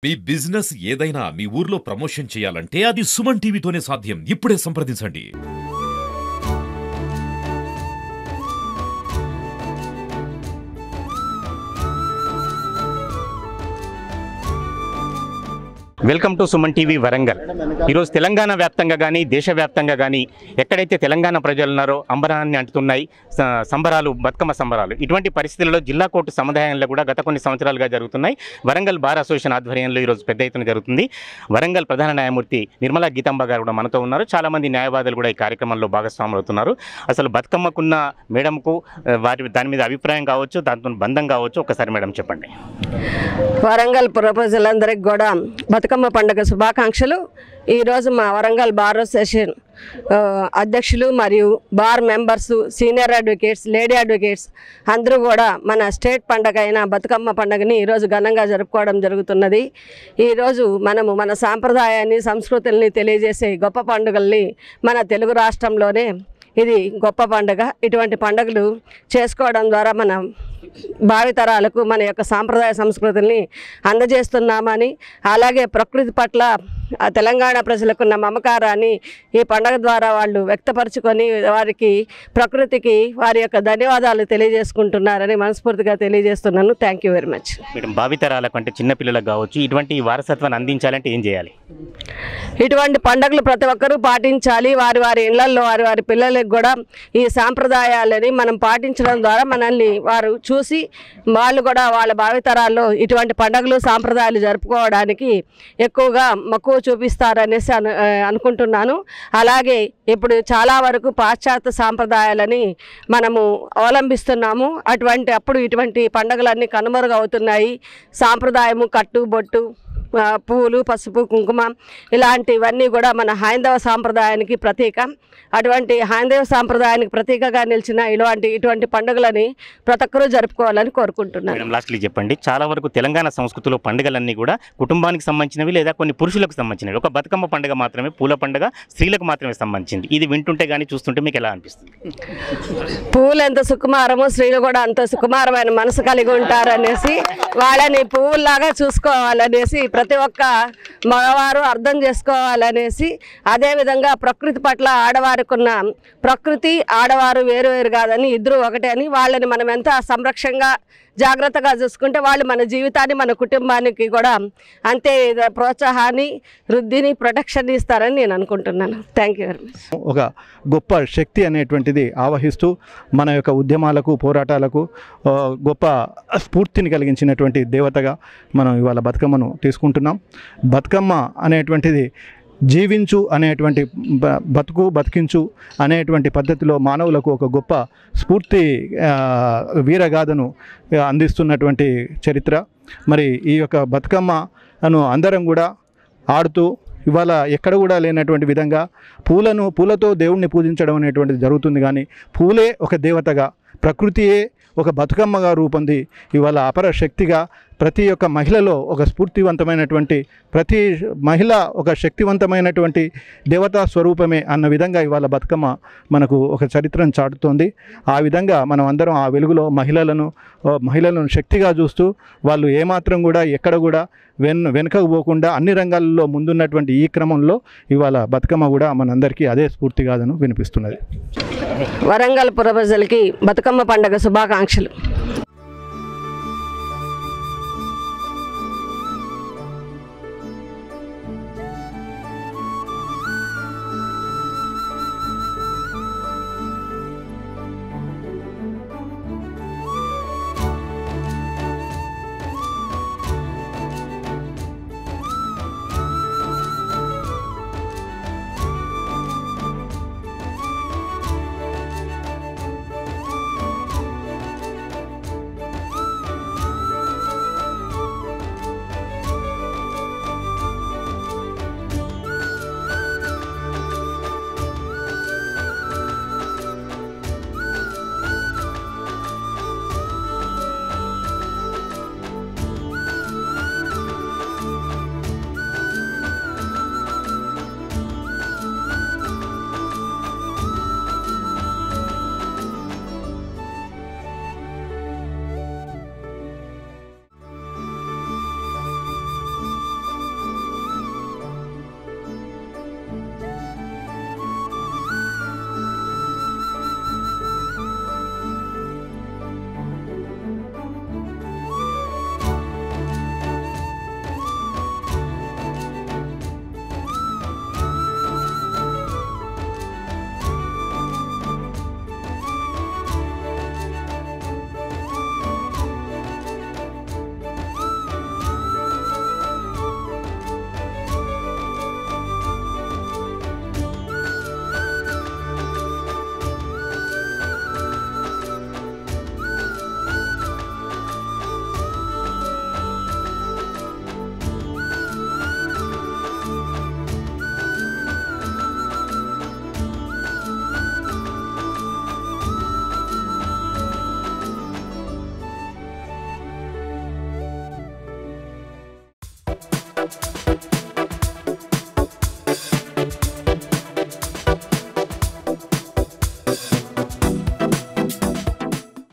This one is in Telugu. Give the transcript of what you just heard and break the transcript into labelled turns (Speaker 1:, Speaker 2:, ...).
Speaker 1: మీ బిజినెస్ ఏదైనా మీ ఊర్లో ప్రమోషన్ చేయాలంటే అది సుమన్ టీవీతోనే సాధ్యం. ఇప్పుడే సంప్రదించండి.
Speaker 2: Welcome to Suman TV Warangal. ఈరోజు తెలంగాణ వ్యాప్తంగా కానీ దేశవ్యాప్తంగా కానీ ఎక్కడైతే తెలంగాణ ప్రజలు ఉన్నారో అంబరాన్ని అంటున్నాయి సంబరాలు, బతుకమ్మ సంబరాలు. ఇటువంటి పరిస్థితుల్లో జిల్లా కోర్టు సముదాయంలో కూడా గత కొన్ని సంవత్సరాలుగా జరుగుతున్నాయి. వరంగల్ బార్ అసోసియేషన్ ఆధ్వర్యంలో ఈరోజు పెద్ద ఎత్తున జరుగుతుంది. వరంగల్ ప్రధాన న్యాయమూర్తి నిర్మలా గీతాంబ గారు కూడా మనతో ఉన్నారు. చాలామంది న్యాయవాదులు కూడా ఈ కార్యక్రమంలో భాగస్వాములు అవుతున్నారు. అసలు బతుకమ్మకున్న మేడంకు దాని మీద అభిప్రాయం కావచ్చు, దాంతో బంధం కావచ్చు, ఒకసారి మేడం చెప్పండి.
Speaker 3: వరంగల్ పుర ప్రజలందరికీ కూడా బతుకమ్మ పండుగ శుభాకాంక్షలు. ఈరోజు మా వరంగల్ బార్ అసోసియేషన్ అధ్యక్షులు మరియు bar members, senior advocates, lady advocates అందరూ కూడా మన స్టేట్ పండుగ అయిన బతుకమ్మ పండుగని ఈరోజు ఘనంగా జరుపుకోవడం జరుగుతున్నది. ఈరోజు మనము మన సాంప్రదాయాన్ని, సంస్కృతుల్ని తెలియజేసే గొప్ప పండుగల్ని మన తెలుగు రాష్ట్రంలోనే ఇది గొప్ప పండుగ. ఇటువంటి పండుగలు చేసుకోవడం ద్వారా మన భావితరాలకు మన యొక్క సాంప్రదాయ సంస్కృతుల్ని అందజేస్తున్నామని, అలాగే ప్రకృతి పట్ల తెలంగాణ ప్రజలకున్న మమకారాన్ని ఈ పండుగ ద్వారా వాళ్ళు వ్యక్తపరచుకొని వారికి, ప్రకృతికి వారి యొక్క ధన్యవాదాలు తెలియజేసుకుంటున్నారని మనస్ఫూర్తిగా తెలియజేస్తున్నాను. Thank you very much.
Speaker 2: Madam, భావితరాలకు అంటే చిన్నపిల్లలకు కావచ్చు, ఇటువంటి వారసత్వాన్ని అందించాలంటే ఏం చేయాలి?
Speaker 3: ఇటువంటి పండుగలు ప్రతి ఒక్కరూ పాటించాలి. వారి వారి ఇళ్లల్లో వారి పిల్లలకు కూడా ఈ సాంప్రదాయాలని మనం పాటించడం ద్వారా మనల్ని వారు చూసి వాళ్ళు కూడా వాళ్ళ భావితరాల్లో ఇటువంటి పండుగలు, సాంప్రదాయాలు జరుపుకోవడానికి ఎక్కువగా మక్కువ చూపిస్తారనేసి అనుకుంటున్నాను. అలాగే ఇప్పుడు చాలా వరకు పాశ్చాత్య సాంప్రదాయాలని మనము అవలంబిస్తున్నాము. అప్పుడు ఇటువంటి పండుగలన్నీ కనుమరుగవుతున్నాయి. సాంప్రదాయము, కట్టు బొట్టు, పూలు, పసుపు, కుంకుమ ఇలాంటివన్నీ కూడా మన హైందవ సాంప్రదాయానికి ప్రతీక. అటువంటి హైందవ సాంప్రదాయానికి ప్రతీకగా నిలిచిన ఇటువంటి పండుగలని ప్రతి ఒక్కరూ జరుపుకోవాలని కోరుకుంటున్నాను.
Speaker 2: లాస్ట్లీ చెప్పండి, చాలా వరకు తెలంగాణ సంస్కృతిలో పండుగలన్నీ కూడా కుటుంబానికి సంబంధించినవి లేదా కొన్ని పురుషులకు సంబంధించినవి. ఒక బతుకమ్మ పండుగ మాత్రమే, పూల పండుగ స్త్రీలకు మాత్రమే సంబంధించింది. ఇది వింటుంటే కానీ చూస్తుంటే మీకు ఎలా అనిపిస్తుంది?
Speaker 3: పువ్వులు ఎంత సుకుమారమో స్త్రీలు కూడా అంత సుకుమారమైన మనసు కలిగి ఉంటారనేసి, వాళ్ళని పువ్వుల్లాగా చూసుకోవాలనేసి ప్రతి ఒక్క మగవారు అర్థం చేసుకోవాలనేసి, అదేవిధంగా ప్రకృతి పట్ల ఆడవారికి ఉన్న ప్రకృతి, ఆడవారు వేరు వేరు కాదని ఇద్దరు ఒకటే అని, వాళ్ళని మనం ఎంత సంరక్షణగా జాగ్రత్తగా చూసుకుంటే వాళ్ళు మన జీవితాన్ని, మన కుటుంబానికి కూడా అంతే ప్రోత్సాహాన్ని, వృద్ధిని, ప్రొటెక్షన్ ఇస్తారని నేను అనుకుంటున్నాను. Thank you very much.
Speaker 4: ఒక గొప్ప శక్తి అనేటువంటిది ఆవహిస్తూ మన యొక్క ఉద్యమాలకు, పోరాటాలకు గొప్ప స్ఫూర్తిని కలిగించినటువంటి దేవతగా మనం ఇవాళ బతుకమ్మను తీసుకుంటున్నాం. బతుకమ్మ అనేటువంటిది జీవించు అనేటువంటి, బతికించు అనేటువంటి పద్ధతిలో మానవులకు ఒక గొప్ప స్ఫూర్తి వీరగాథను అందిస్తున్నటువంటి చరిత్ర. మరి ఈ యొక్క బతుకమ్మను అందరం కూడా ఆడుతూ ఇవాళ ఎక్కడ కూడా లేనటువంటి విధంగా పూలతో దేవుణ్ణి పూజించడం అనేటువంటిది జరుగుతుంది. కానీ పూలే ఒక దేవతగా, ప్రకృతియే ఒక బతుకమ్మగా రూపొంది ఇవాళ అపర శక్తిగా ప్రతి ఒక్క మహిళలో ఒక స్ఫూర్తివంతమైనటువంటి, ప్రతి మహిళ ఒక శక్తివంతమైనటువంటి దేవతా స్వరూపమే అన్న విధంగా ఇవాళ బతుకమ్మ మనకు ఒక చరిత్రను చాటుతోంది. ఆ విధంగా మనం అందరం ఆ వెలుగులో మహిళలను శక్తిగా చూస్తూ, వాళ్ళు ఏమాత్రం కూడా ఎక్కడ కూడా వెనుకకు పోకుండా అన్ని రంగాల్లో ముందున్నటువంటి ఈ క్రమంలో ఇవాళ బతుకమ్మ కూడా మనందరికీ అదే స్ఫూర్తిగాను వినిపిస్తున్నది.
Speaker 3: వరంగల్ పుర ప్రజలకి బతుకమ్మ పండుగ శుభాకాంక్షలు.